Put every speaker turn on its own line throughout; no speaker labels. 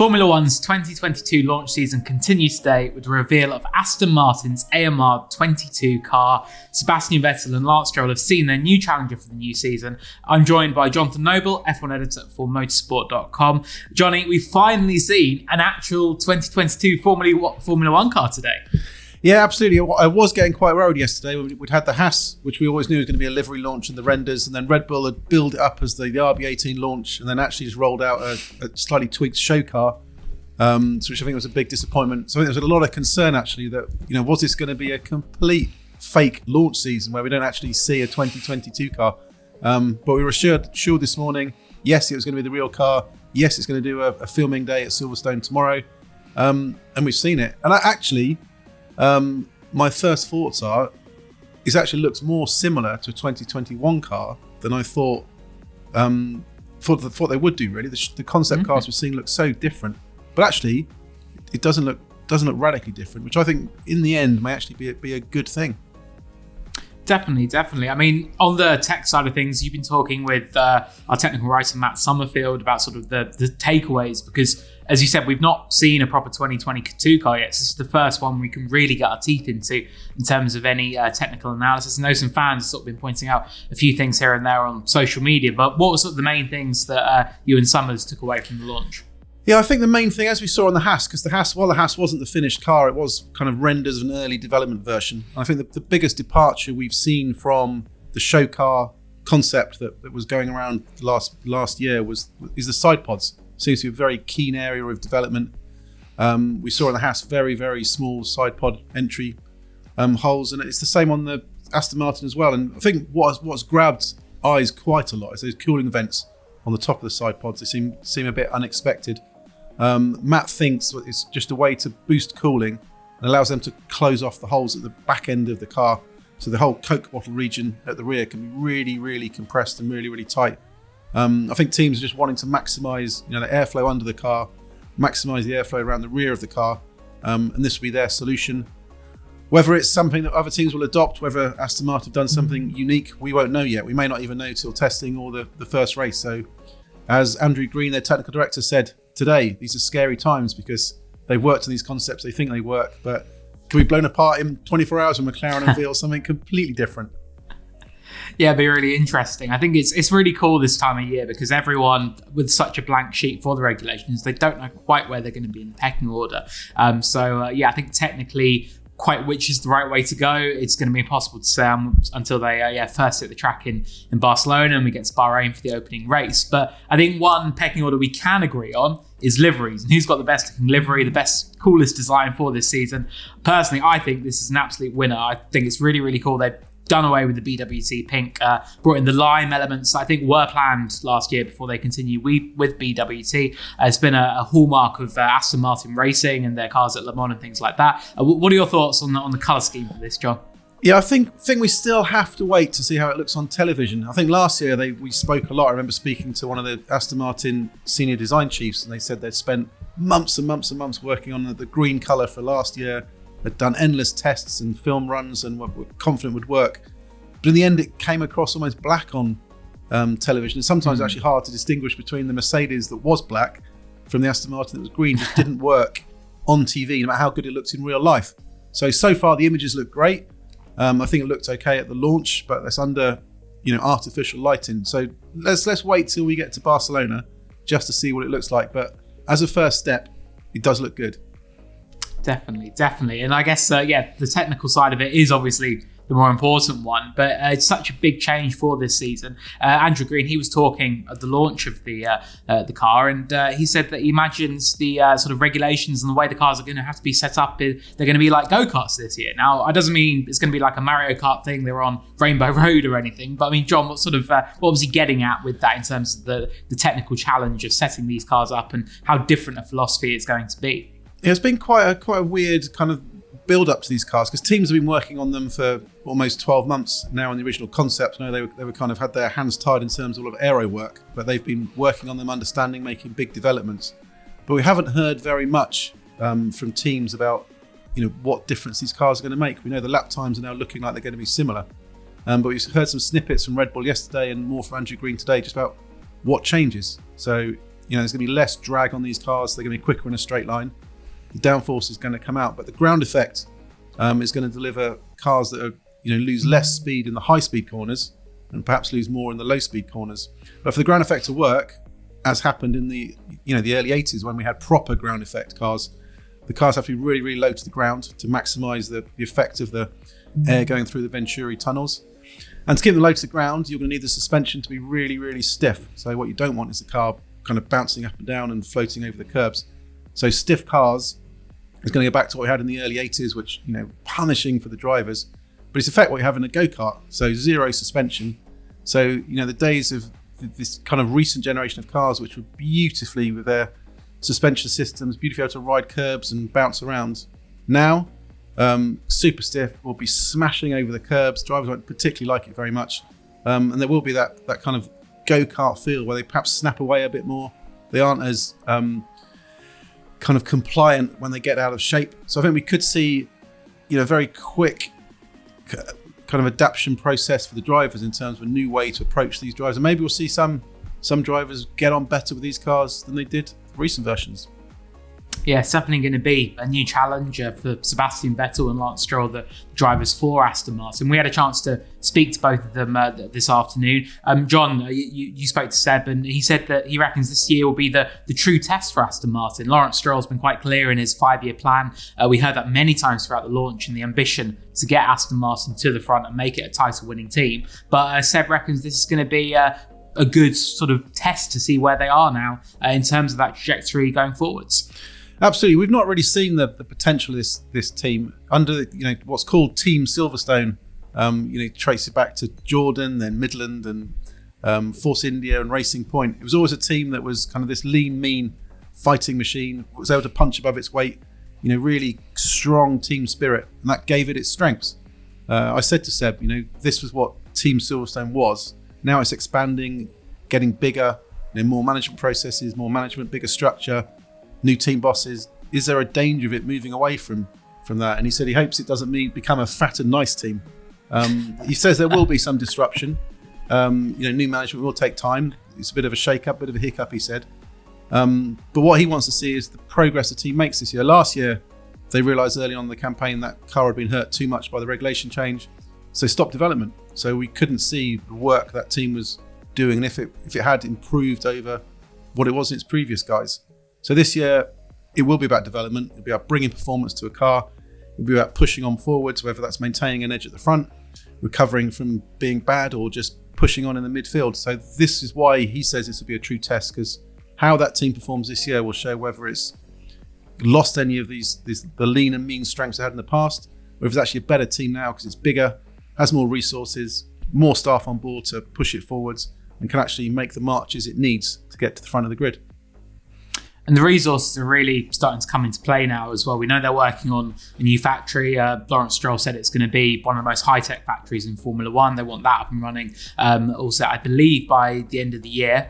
Formula One's 2022 launch season continues today with the reveal of Aston Martin's AMR22 car. Sebastian Vettel and Lance Stroll have seen their new challenger for the new season. I'm joined by Jonathan Noble, F1 editor for motorsport.com. Johnny, we've finally seen an actual 2022 Formula One car today.
Yeah, absolutely. I was getting quite worried yesterday. We'd had the Haas, which we always knew was going to be a livery launch, and the renders, and then Red Bull had built it up as the RB18 launch, and then actually just rolled out a slightly tweaked show car, which I think was a big disappointment. So I think there was a lot of concern actually that, was this going to be a complete fake launch season where we don't actually see a 2022 car? But we were assured this morning, yes, it was going to be the real car. Yes, it's going to do a filming day at Silverstone tomorrow, and we've seen it. And my first thoughts are, it actually looks more similar to a 2021 car than I thought they would do. Really, the concept cars we're seeing look so different, but actually, it doesn't look radically different, which I think in the end may actually be a good thing.
Definitely. I mean, on the tech side of things, you've been talking with our technical writer Matt Summerfield about sort of the takeaways, because as you said, we've not seen a proper 2022 car yet. So this is the first one we can really get our teeth into in terms of any technical analysis. I know some fans have sort of been pointing out a few things here and there on social media, but what were sort of the main things that you and Summers took away from the launch?
Yeah, I think the main thing, as we saw on the Haas, because while the Haas wasn't the finished car, it was kind of renders of an early development version. I think the biggest departure we've seen from the show car concept that was going around last year is the sidepods. Seems to be a very keen area of development. We saw on the Haas very, very small sidepod entry holes, and it's the same on the Aston Martin as well. And I think what's grabbed eyes quite a lot is those cooling vents on the top of the sidepods. They seem a bit unexpected. Matt thinks it's just a way to boost cooling and allows them to close off the holes at the back end of the car, so the whole Coke bottle region at the rear can be really, really compressed and really, really tight. I think teams are just wanting to maximise the airflow under the car, maximise the airflow around the rear of the car, and this will be their solution. Whether it's something that other teams will adopt, whether Aston Martin have done something unique, we won't know yet. We may not even know till testing or the first race. So as Andrew Green, their technical director, said today, these are scary times because they've worked on these concepts, they think they work, but can be blown apart in 24 hours when McLaren unveils something completely different.
Yeah, it'd be really interesting. I think it's really cool this time of year because everyone with such a blank sheet for the regulations, they don't know quite where they're going to be in the pecking order. I think technically quite which is the right way to go. It's going to be impossible to say until they first hit the track in Barcelona and we get to Bahrain for the opening race. But I think one pecking order we can agree on is liveries, and who's got the best looking livery, the best, coolest design for this season. Personally, I think this is an absolute winner. I think it's really, really cool. They've done away with the BWT pink, brought in the lime elements I think were planned last year before they continue with BWT. It's been a hallmark of Aston Martin racing and their cars at Le Mans and things like that. What are your thoughts on the colour scheme for this, John?
Yeah, I think we still have to wait to see how it looks on television. I think last year we spoke a lot. I remember speaking to one of the Aston Martin senior design chiefs, and they said they'd spent months and months and months working on the green colour for last year. Had done endless tests and film runs and were confident would work. But in the end, it came across almost black on television. And sometimes it's actually hard to distinguish between the Mercedes that was black from the Aston Martin that was green. Just didn't work on TV, no matter how good it looks in real life. So far, the images look great. I think it looked okay at the launch, but that's under artificial lighting. So let's wait till we get to Barcelona just to see what it looks like. But as a first step, it does look good.
Definitely. And I guess, the technical side of it is obviously the more important one, but it's such a big change for this season. Andrew Green, he was talking at the launch of the car, and he said that he imagines the sort of regulations and the way the cars are going to have to be set up, they're going to be like go-karts this year. Now, it doesn't mean it's going to be like a Mario Kart thing, they're on Rainbow Road or anything, but I mean, John, what was he getting at with that in terms of the technical challenge of setting these cars up and how different a philosophy it's going to be?
Yeah, it's been quite a weird kind of build up to these cars because teams have been working on them for almost 12 months now on the original concept. I know they were kind of had their hands tied in terms of all of aero work, but they've been working on them, understanding, making big developments. But we haven't heard very much from teams about what difference these cars are going to make. We know the lap times are now looking like they're going to be similar, but we've heard some snippets from Red Bull yesterday and more from Andrew Green today just about what changes. So there's going to be less drag on these cars. They're going to be quicker in a straight line. The downforce is going to come out, but the ground effect is going to deliver cars that are, lose less speed in the high speed corners and perhaps lose more in the low speed corners. But for the ground effect to work, as happened in the early 80s when we had proper ground effect cars, the cars have to be really, really low to the ground to maximize the effect of the air going through the Venturi tunnels. And to keep them low to the ground, you're going to need the suspension to be really, really stiff. So what you don't want is the car kind of bouncing up and down and floating over the curbs. So stiff cars is going to go back to what we had in the early 80s, which, punishing for the drivers. But it's in fact what you have in a go-kart. So zero suspension. So, the days of this kind of recent generation of cars, which were beautifully with their suspension systems, beautifully able to ride curbs and bounce around. Now, super stiff, will be smashing over the curbs. Drivers won't particularly like it very much. And there will be that kind of go-kart feel where they perhaps snap away a bit more. They aren't as kind of compliant when they get out of shape. So I think we could see, a very quick kind of adaptation process for the drivers in terms of a new way to approach these drivers. And maybe we'll see some drivers get on better with these cars than they did recent versions.
Yeah, it's definitely going to be a new challenge for Sebastian Vettel and Lance Stroll, the drivers for Aston Martin. We had a chance to speak to both of them this afternoon. John, you spoke to Seb, and he said that he reckons this year will be the true test for Aston Martin. Lawrence Stroll's been quite clear in his 5-year plan. We heard that many times throughout the launch, and the ambition to get Aston Martin to the front and make it a title-winning team. But Seb reckons this is going to be a good sort of test to see where they are now in terms of that trajectory going forwards.
Absolutely. We've not really seen the potential of this team under what's called Team Silverstone. Trace it back to Jordan, then Midland, and Force India and Racing Point. It was always a team that was kind of this lean, mean fighting machine, was able to punch above its weight, really strong team spirit, and that gave it its strengths. I said to Seb, this was what Team Silverstone was. Now it's expanding, getting bigger, more management processes, more management, bigger structure, new team bosses. Is there a danger of it moving away from that? And he said he hopes it doesn't become a fat and nice team. He says there will be some disruption. New management will take time. It's a bit of a shake-up, bit of a hiccup, he said. But what he wants to see is the progress the team makes this year. Last year, they realised early on in the campaign that car had been hurt too much by the regulation change, so stopped development. So we couldn't see the work that team was doing, and if it had improved over what it was in its previous guys. So this year, it will be about development. It'll be about bringing performance to a car. It'll be about pushing on forwards, whether that's maintaining an edge at the front, recovering from being bad, or just pushing on in the midfield. So this is why he says this will be a true test, because how that team performs this year will show whether it's lost any of the lean and mean strengths it had in the past, or if it's actually a better team now because it's bigger, has more resources, more staff on board to push it forwards, and can actually make the marches it needs to get to the front of the grid.
And the resources are really starting to come into play now as well. We know they're working on a new factory. Lawrence Stroll said it's going to be one of the most high-tech factories in Formula One. They want that up and running. Also, I believe by the end of the year,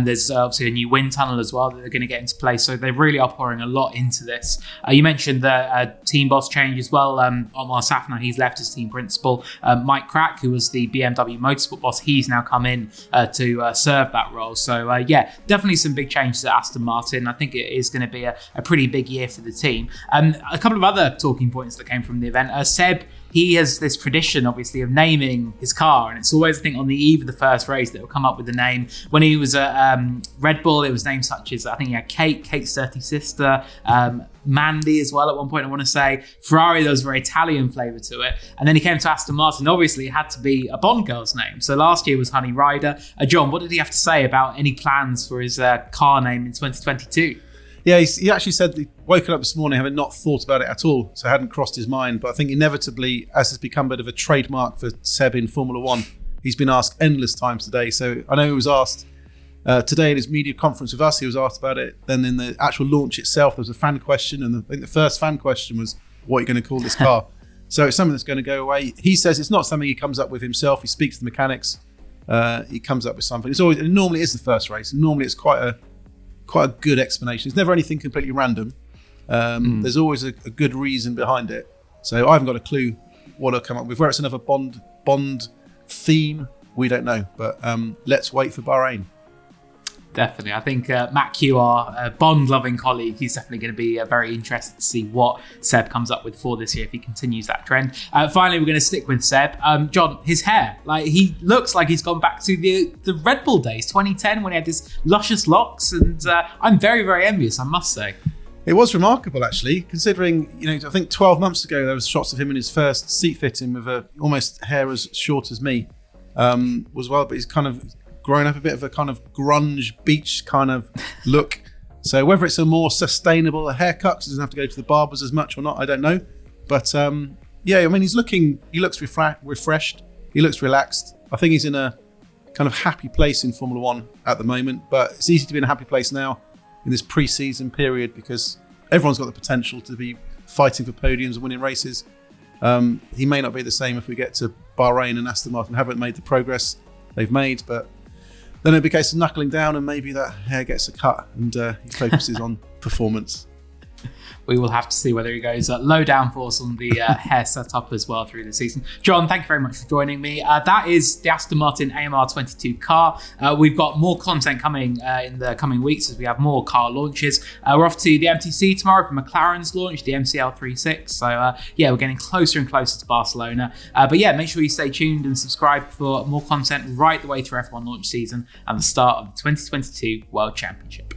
there's obviously a new wind tunnel as well that they're going to get into place. So they really are pouring a lot into this. You mentioned the team boss change as well. Omar Safna, he's left as team principal. Mike Crack, who was the BMW Motorsport boss, he's now come in to serve that role. So yeah, definitely some big changes at Aston Martin. I think it is going to be a pretty big year for the team. A couple of other talking points that came from the event. Seb, he has this tradition, obviously, of naming his car, and it's always, I think, on the eve of the first race that will come up with the name. When he was at Red Bull, it was names such as, I think he had Kate's dirty sister, Mandy as well at one point, I want to say. Ferrari, there was a very Italian flavour to it. And then he came to Aston Martin. Obviously, it had to be a Bond girl's name. So last year was Honey Rider. John, what did he have to say about any plans for his car name in 2022?
Yeah, he actually said he woken up this morning having not thought about it at all, so it hadn't crossed his mind. But I think inevitably, as has become a bit of a trademark for Seb in Formula One, he's been asked endless times today. So I know he was asked today at his media conference with us, he was asked about it. Then in the actual launch itself, there was a fan question, and I think the first fan question was, what are you going to call this car? So it's something that's going to go away. He says it's not something he comes up with himself. He speaks to the mechanics. He comes up with something. It normally is the first race. Normally it's quite a good explanation. It's never anything completely random. There's always a good reason behind it. So I haven't got a clue what I'll come up with. Where it's another Bond theme, we don't know. But let's wait for Bahrain.
Definitely. I think Matt Q, our Bond-loving colleague, he's definitely going to be very interested to see what Seb comes up with for this year if he continues that trend. Finally, we're going to stick with Seb. John, his hair. He looks like he's gone back to the Red Bull days, 2010, when he had his luscious locks, and I'm very, very envious, I must say.
It was remarkable, actually, considering, I think 12 months ago there was shots of him in his first seat fitting with almost hair as short as me, but he's kind of grown up a bit of a kind of grunge beach kind of look. So whether it's a more sustainable haircut, because he doesn't have to go to the barbers as much or not, I don't know. But he looks refreshed. He looks relaxed. I think he's in a kind of happy place in Formula One at the moment, but it's easy to be in a happy place now in this pre-season period because everyone's got the potential to be fighting for podiums and winning races. He may not be the same if we get to Bahrain and Aston Martin haven't made the progress they've made, but then it'll be a case of knuckling down and maybe that hair gets a cut and he focuses on performance.
We will have to see whether he goes low downforce on the hair setup as well through the season. John, thank you very much for joining me. That is the Aston Martin AMR22 car. We've got more content coming in the coming weeks as we have more car launches. We're off to the MTC tomorrow for McLaren's launch, the MCL36. So we're getting closer and closer to Barcelona. Make sure you stay tuned and subscribe for more content right the way through F1 launch season and the start of the 2022 World Championship.